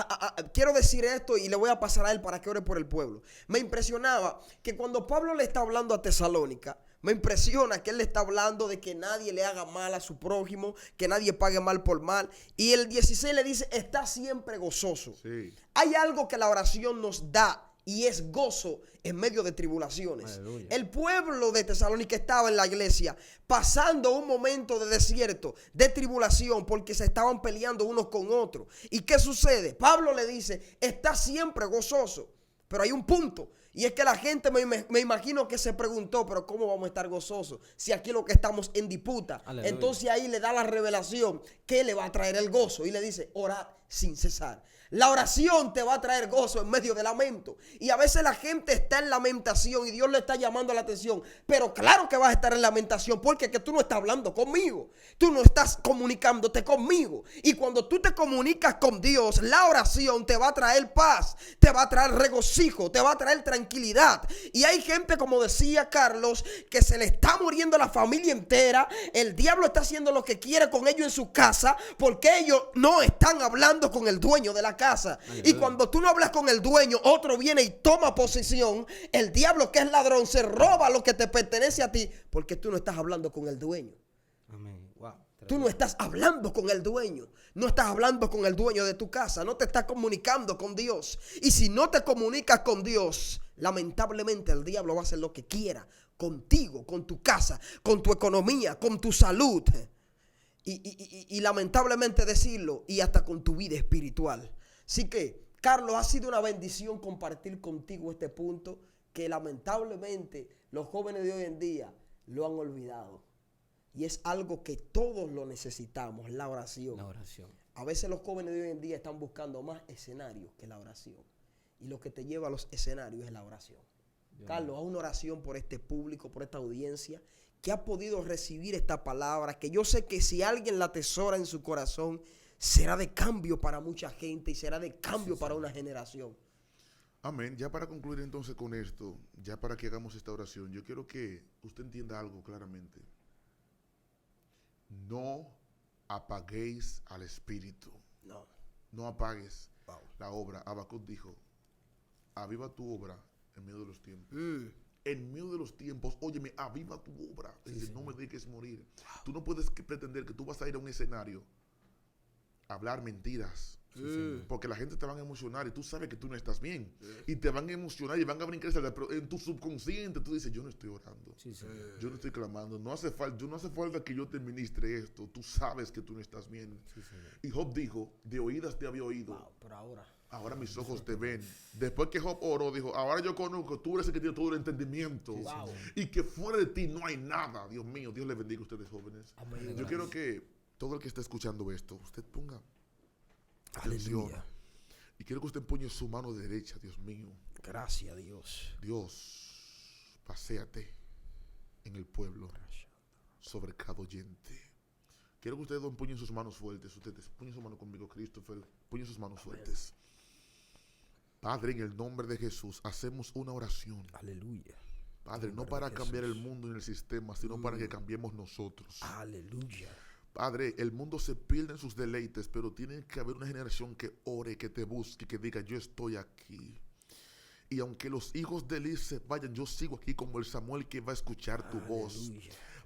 quiero decir esto y le voy a pasar a él para que ore por el pueblo. Me impresionaba que cuando Pablo le está hablando a Tesalónica, me impresiona que él le está hablando de que nadie le haga mal a su prójimo, que nadie pague mal por mal. Y el 16 le dice, está siempre gozoso. Sí. Hay algo que la oración nos da y es gozo en medio de tribulaciones. Aleluya. El pueblo de Tesalónica estaba en la iglesia pasando un momento de desierto, de tribulación, porque se estaban peleando unos con otros. ¿Y qué sucede? Pablo le dice, está siempre gozoso. Pero hay un punto, y es que la gente me imagino que se preguntó, pero ¿cómo vamos a estar gozosos si aquí lo que estamos en disputa? Aleluya. Entonces ahí le da la revelación que le va a traer el gozo y le dice, orad sin cesar. La oración te va a traer gozo en medio de lamento. Y a veces la gente está en lamentación y Dios le está llamando la atención. Pero claro que vas a estar en lamentación porque es que tú no estás hablando conmigo. Tú no estás comunicándote conmigo. Y cuando tú te comunicas con Dios, la oración te va a traer paz, te va a traer regocijo, te va a traer tranquilidad. Y hay gente, como decía Carlos, que se le está muriendo la familia entera. El diablo está haciendo lo que quiere con ellos en su casa porque ellos no están hablando con el dueño de la casa. Y cuando tú no hablas con el dueño, otro viene y toma posición. El diablo, que es ladrón, se roba lo que te pertenece a ti porque tú no estás hablando con el dueño. Amén. Wow. Tú no estás hablando con el dueño. No estás hablando con el dueño de tu casa. No te estás comunicando con Dios. Y si no te comunicas con Dios, lamentablemente el diablo va a hacer lo que quiera contigo, con tu casa, con tu economía, con tu salud. Y lamentablemente decirlo, y hasta con tu vida espiritual. Así que, Carlos, ha sido una bendición compartir contigo este punto que lamentablemente los jóvenes de hoy en día lo han olvidado. Y es algo que todos lo necesitamos, la oración. La oración. A veces los jóvenes de hoy en día están buscando más escenarios que la oración. Y lo que te lleva a los escenarios es la oración. Carlos, haz una oración por este público, por esta audiencia que ha podido recibir esta palabra, que yo sé que si alguien la atesora en su corazón, será de cambio para mucha gente y será de cambio para una generación. Amén. Ya para concluir entonces con esto, ya para que hagamos esta oración, yo quiero que usted entienda algo claramente. No apaguéis al Espíritu. No. No apagues Wow. la obra. Habacuc dijo, aviva tu obra en medio de los tiempos. En medio de los tiempos, óyeme, aviva tu obra. Dice, no me dejes morir. Tú no puedes pretender que tú vas a ir a un escenario a hablar mentiras. Porque la gente te van a emocionar y tú sabes que tú no estás bien. Y te van a emocionar y van a brincar. Pero en tu subconsciente tú dices, yo no estoy orando. Yo no estoy clamando. No hace falta que yo te ministre esto. Tú sabes que tú no estás bien. Y Job dijo, de oídas te había oído. Wow, pero Ahora mis ojos te ven. Después que Job oró, dijo, ahora yo conozco, tú eres el que tiene todo el entendimiento. Wow. Y que fuera de ti no hay nada. Dios mío, Dios les bendiga a ustedes jóvenes. Amén. Yo quiero que todo el que esté escuchando esto, usted ponga atención. Aleluya. Y quiero que usted empuñe su mano derecha, Dios mío. Gracias a Dios. Dios, paséate en el pueblo sobre cada oyente. Quiero que ustedes empuñen sus manos fuertes. Ustedes empuñen su mano conmigo, Christopher. Empuñen sus manos fuertes. Padre, en el nombre de Jesús, hacemos una oración. Aleluya. Padre, no para cambiar el mundo y el sistema, sino para que cambiemos nosotros. Aleluya. Padre, el mundo se pierde en sus deleites, pero tiene que haber una generación que ore, que te busque, que diga, yo estoy aquí. Y aunque los hijos de Eli se vayan, yo sigo aquí como el Samuel que va a escuchar tu voz.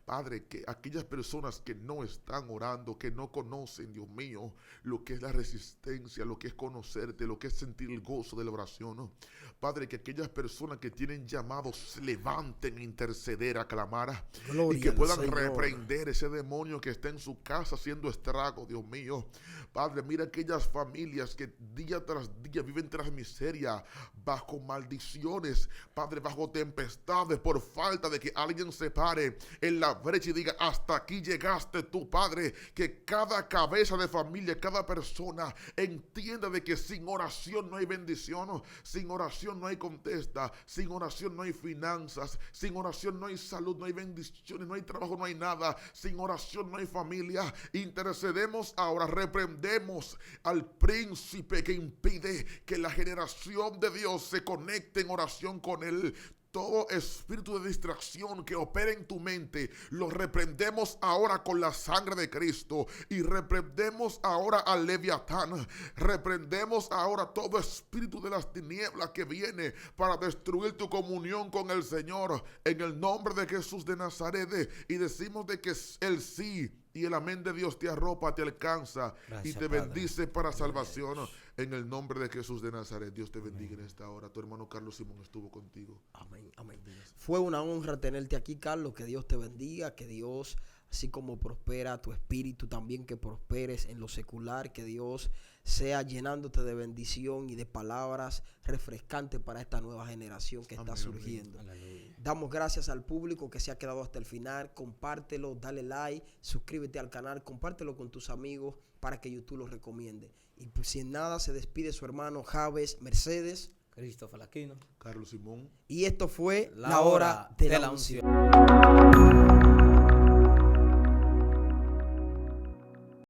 Padre, que aquellas personas que no están orando, que no conocen, Dios mío, lo que es la resistencia, lo que es conocerte, lo que es sentir el gozo de la oración, ¿no? Padre, que aquellas personas que tienen llamados se levanten a interceder, a clamar, y que puedan reprender ese demonio que está en su casa haciendo estrago, Dios mío. Padre, mira aquellas familias que día tras día viven tras miseria, bajo maldiciones, Padre, bajo tempestades, por falta de que alguien se pare en la la brecha y diga, hasta aquí llegaste tú, Padre. Que cada cabeza de familia, cada persona entienda de que sin oración no hay bendición, sin oración no hay contesta, sin oración no hay finanzas, sin oración no hay salud, no hay bendiciones, no hay trabajo, no hay nada, sin oración no hay familia. Intercedemos ahora, reprendemos al príncipe que impide que la generación de Dios se conecte en oración con él. Todo espíritu de distracción que opera en tu mente, lo reprendemos ahora con la sangre de Cristo. Y reprendemos ahora al Leviatán. Reprendemos ahora todo espíritu de las tinieblas que viene para destruir tu comunión con el Señor. En el nombre de Jesús de Nazaret. Y decimos de que el sí y el amén de Dios te arropa, te alcanza. Gracias, y te bendice para salvación. En el nombre de Jesús de Nazaret, Dios te bendiga en esta hora. Tu hermano Carlos Simón estuvo contigo. Amén, amén. Fue una honra tenerte aquí, Carlos. Que Dios te bendiga, que Dios, así como prospera tu espíritu, también que prosperes en lo secular, que Dios sea llenándote de bendición y de palabras refrescantes para esta nueva generación que está surgiendo. Amén. Damos gracias al público que se ha quedado hasta el final. Compártelo, dale like, suscríbete al canal, compártelo con tus amigos para que YouTube lo recomiende. Y pues, sin nada, se despide su hermano Javes Mercedes, Christopher Aquino, Carlos Simón. Y esto fue La Hora de la Unción.